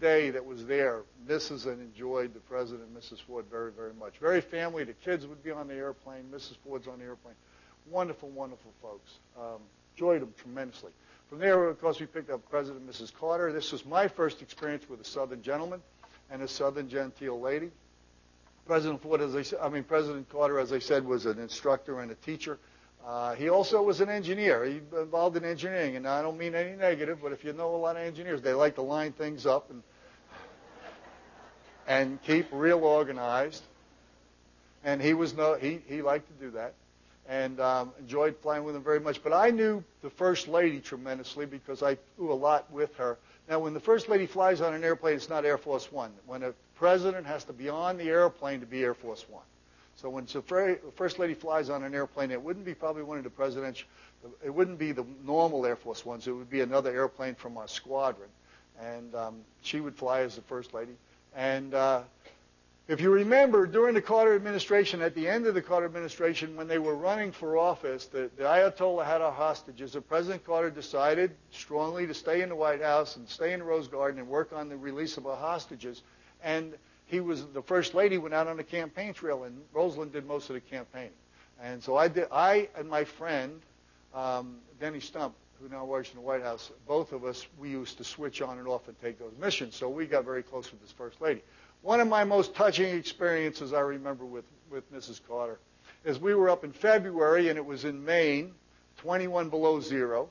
day that was there misses and enjoyed the President and Mrs. Ford very, very much. Very family. The kids would be on the airplane. Mrs. Ford's on the airplane. Wonderful, wonderful folks. Enjoyed them tremendously. From there, of course, we picked up President and Mrs. Carter. This was my first experience with a Southern gentleman and a Southern genteel lady. President Carter, as I said, was an instructor and a teacher. He also was an engineer. He involved in engineering, and I don't mean any negative, but if you know a lot of engineers, they like to line things up and keep real organized. And he liked to do that, and enjoyed flying with him very much. But I knew the First Lady tremendously because I flew a lot with her. Now, when the First Lady flies on an airplane, it's not Air Force One. When a president has to be on the airplane to be Air Force One. So when the First Lady flies on an airplane, it wouldn't be probably one of the presidential, it wouldn't be the normal Air Force Ones. It would be another airplane from our squadron. And she would fly as the First Lady. And if you remember, during the Carter administration, at the end of the Carter administration, when they were running for office, the Ayatollah had our hostages. And President Carter decided strongly to stay in the White House and stay in the Rose Garden and work on the release of our hostages. And the First Lady went out on the campaign trail, and Rosalynn did most of the campaigning. And so I and my friend, Denny Stump, who now works in the White House, both of us, we used to switch on and off and take those missions. So we got very close with this First Lady. One of my most touching experiences I remember with Mrs. Carter is we were up in February, and it was in Maine, 21 below zero.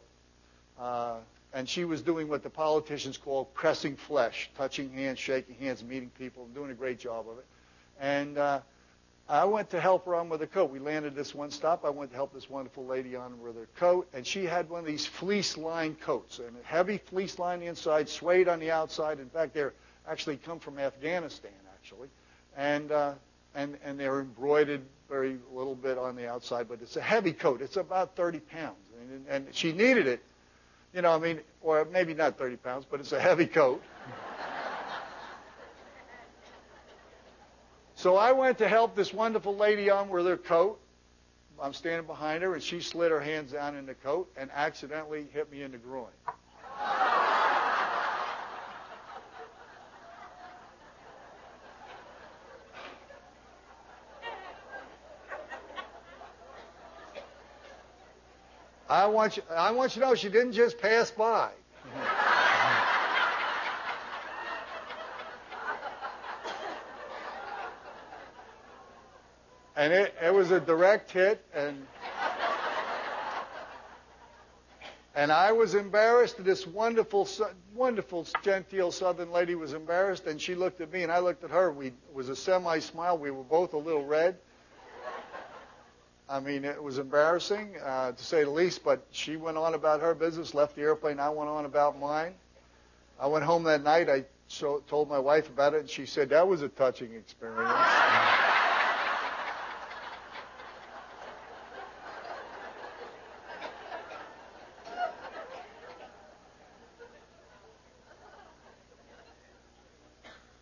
And she was doing what the politicians call pressing flesh, touching hands, shaking hands, meeting people, doing a great job of it. And I went to help her on with her coat. We landed this one stop. I went to help this wonderful lady on with her coat, and she had one of these fleece-lined coats, and a heavy fleece line the inside, suede on the outside. In fact, they're actually come from Afghanistan, actually, and they're embroidered very little bit on the outside, but it's a heavy coat. It's about 30 pounds, and she needed it. You know, I mean, or maybe not 30 pounds, but it's a heavy coat. So I went to help this wonderful lady on with her coat. I'm standing behind her, and she slid her hands down in the coat and accidentally hit me in the groin. I want you to know she didn't just pass by. And it was a direct hit, and I was embarrassed. This wonderful, wonderful, genteel Southern lady was embarrassed, and she looked at me, and I looked at her. It was a semi-smile. We were both a little red. I mean, it was embarrassing, to say the least, but she went on about her business, left the airplane. I went on about mine. I went home that night. I told my wife about it, and she said, that was a touching experience.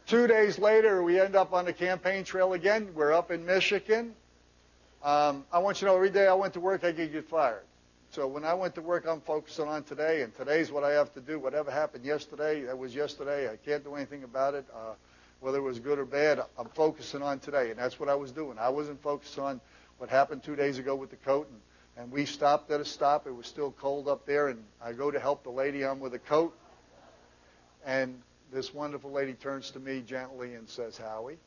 Two days later, we end up on the campaign trail again. We're up in Michigan. I want you to know, every day I went to work, I could get fired. So when I went to work, I'm focusing on today, and today's what I have to do. Whatever happened yesterday, that was yesterday. I can't do anything about it, whether it was good or bad. I'm focusing on today, and that's what I was doing. I wasn't focused on what happened 2 days ago with the coat, and we stopped at a stop. It was still cold up there, and I go to help the lady on with the coat, and this wonderful lady turns to me gently and says, Howie.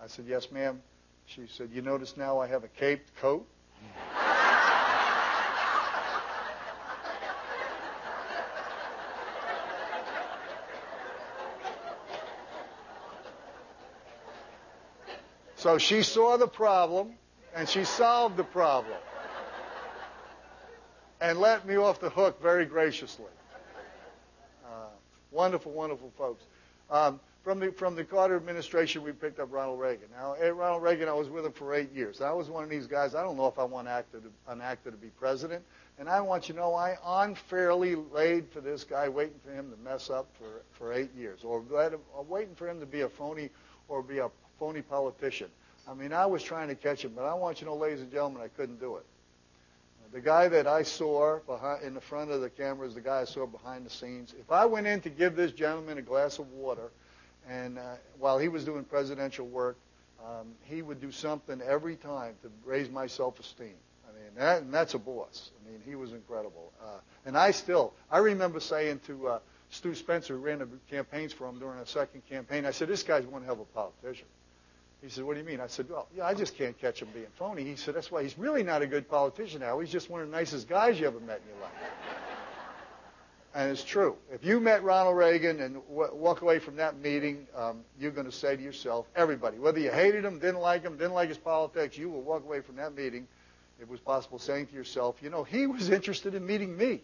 I said, yes, ma'am. She said, you notice now I have a caped coat? So she saw the problem, and she solved the problem, and let me off the hook very graciously. Wonderful, wonderful folks. From the Carter administration, we picked up Ronald Reagan. Now, Ronald Reagan, I was with him for 8 years. I was one of these guys, I don't know if I want an actor to be president. And I want you to know, I unfairly laid for this guy, waiting for him to mess up for 8 years, or waiting for him to be a phony or be a phony politician. I mean, I was trying to catch him, but I want you to know, ladies and gentlemen, I couldn't do it. The guy that I saw in the front of the camera is the guy I saw behind the scenes. If I went in to give this gentleman a glass of water, and while he was doing presidential work, he would do something every time to raise my self-esteem. I mean, and that's a boss. I mean, he was incredible. And I remember saying to Stu Spencer, who ran the campaigns for him during a second campaign, I said, this guy's one hell of a politician. He said, what do you mean? I said, well, yeah, I just can't catch him being phony. He said, that's why he's really not a good politician now. He's just one of the nicest guys you ever met in your life. And it's true. If you met Ronald Reagan and walk away from that meeting, you're going to say to yourself, everybody, whether you hated him, didn't like his politics, you will walk away from that meeting, it was possible, saying to yourself, you know, he was interested in meeting me.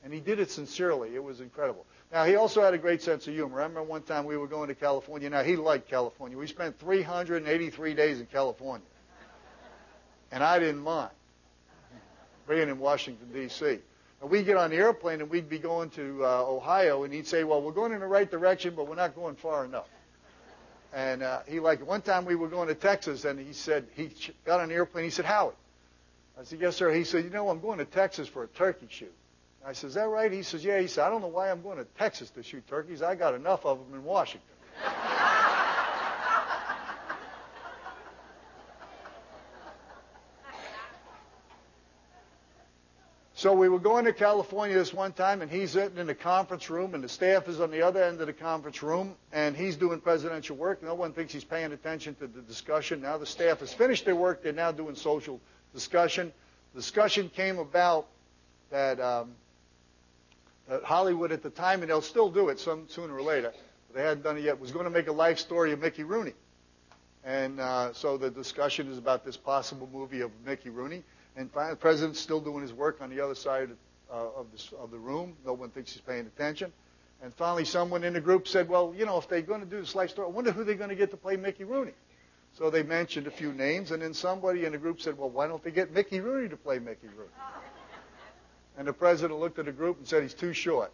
And he did it sincerely. It was incredible. Now, he also had a great sense of humor. I remember one time we were going to California. Now, he liked California. We spent 383 days in California. And I didn't mind being in Washington, D.C. And we'd get on the airplane, and we'd be going to Ohio, and he'd say, well, we're going in the right direction, but we're not going far enough. And he liked it. One time we were going to Texas, and he said, he got on the airplane, he said, Howie. I said, yes, sir. He said, you know, I'm going to Texas for a turkey shoot. I said, is that right? He says, yeah. He said, I don't know why I'm going to Texas to shoot turkeys. I got enough of them in Washington. So we were going to California this one time, and he's sitting in the conference room, and the staff is on the other end of the conference room, and he's doing presidential work. No one thinks he's paying attention to the discussion. Now the staff has finished their work. They're now doing social discussion. Discussion came about that Hollywood at the time, and they'll still do it sooner or later, but they hadn't done it yet, was going to make a life story of Mickey Rooney. And so the discussion is about this possible movie of Mickey Rooney. And finally, the president's still doing his work on the other side of the room. No one thinks he's paying attention. And finally, someone in the group said, well, you know, if they're going to do this life story, I wonder who they're going to get to play Mickey Rooney. So they mentioned a few names, and then somebody in the group said, well, why don't they get Mickey Rooney to play Mickey Rooney? And the president looked at the group and said, he's too short.